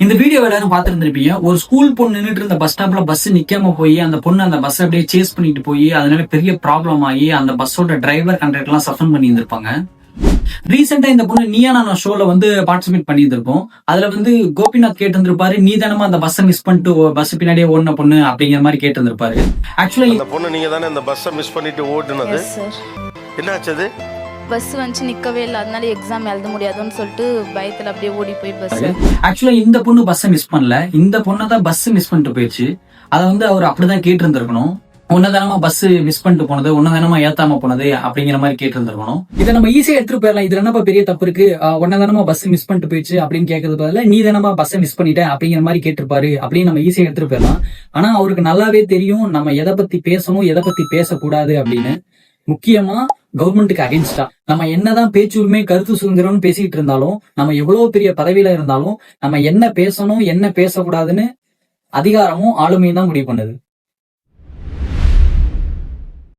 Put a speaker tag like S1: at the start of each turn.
S1: இந்த வீடியோ எல்லாரும் பார்த்திருந்திருப்பீங்க. ஒரு ஸ்கூல் பொண்ணு நின்னுட்டு இருந்த பஸ் ஸ்டாப்ல பஸ் நிக்காம போய் அந்த பொண்ணு அந்த பஸ் அப்படியே சேஸ் பண்ணிட்டு போய் அதனால பெரிய ப்ராப்ளம் ஆகி அந்த பஸ்ஸோட டிரைவர் கண்டக்டர் எல்லாம் சஸ்பெண்ட் பண்ணி இருந்திருப்பாங்க. ரீசெண்டா இந்த பொண்ணு நீயா நான் ஷோல பார்ட்டிசிபேட் பண்ணியிருந்திருப்போம். அதுல கோபிநாத் கேட்டு இருந்திருப்பாரு, நீ தானமா அந்த பஸ்ஸை மிஸ் பண்ணிட்டு பஸ் பின்னாடியே ஓடின பொண்ணு அப்படிங்கிற மாதிரி கேட்டு இருந்திருப்பாரு. ஆக்சுவலா
S2: இந்த பொண்ணு நீங்க தானே அந்த பஸ்ஸை மிஸ் பண்ணிட்டு ஓடுனது? என்னாச்சு?
S3: பஸ் வந்து நிக்கவே இல்லை, அதனால எக்ஸாம் எழுத முடியாதுன்னு சொல்லிட்டு பயத்துல அப்படியே ஓடி போய் பஸ்.
S1: ஆக்சுவலா இந்த பொண்ணு பஸ்ஸை மிஸ் பண்ணல, இந்த பொண்ணை தான் பஸ் மிஸ் பண்ணிட்டு போயிடுச்சு. அதை அவர் அப்படிதான் கேட்டு இருந்திருக்கணும். உன்னதானமா பஸ் மிஸ் பண்ணிட்டு போனது, உன்னதானமா ஏத்தாம போனது அப்படிங்கிற மாதிரி கேட்டு இருந்திருக்கணும். இதை நம்ம ஈஸியா எடுத்துட்டு போயிடலாம். இதுல என்னப்பா பெரிய தப்பு இருக்கு, உன்னதானமா பஸ் மிஸ் பண்ணிட்டு போயிடுச்சு அப்படின்னு கேட்கறது பதில நீ தானமா பஸ் மிஸ் பண்ணிட்ட அப்படிங்கிற மாதிரி கேட்டிருப்பாரு அப்படின்னு நம்ம ஈஸியா எடுத்துட்டு போயிடலாம். ஆனா அவருக்கு நல்லாவே தெரியும் நம்ம எதை பத்தி பேசணும் எதை பத்தி பேசக்கூடாது அப்படின்னு. முக்கியமா கவர்மெண்ட்டுக்கு அகைன்ஸ்டா நம்ம என்னதான் பேச்சுரிமை கருத்து சுதந்திரம்னு பேசிட்டு இருந்தாலும், நம்ம எவ்வளவு பெரிய பதவியில இருந்தாலும் நம்ம என்ன பேசணும் என்ன பேசக்கூடாதுன்னு அதிகாரமும் ஆளுமையும் தான் முடிவு பண்ணுது.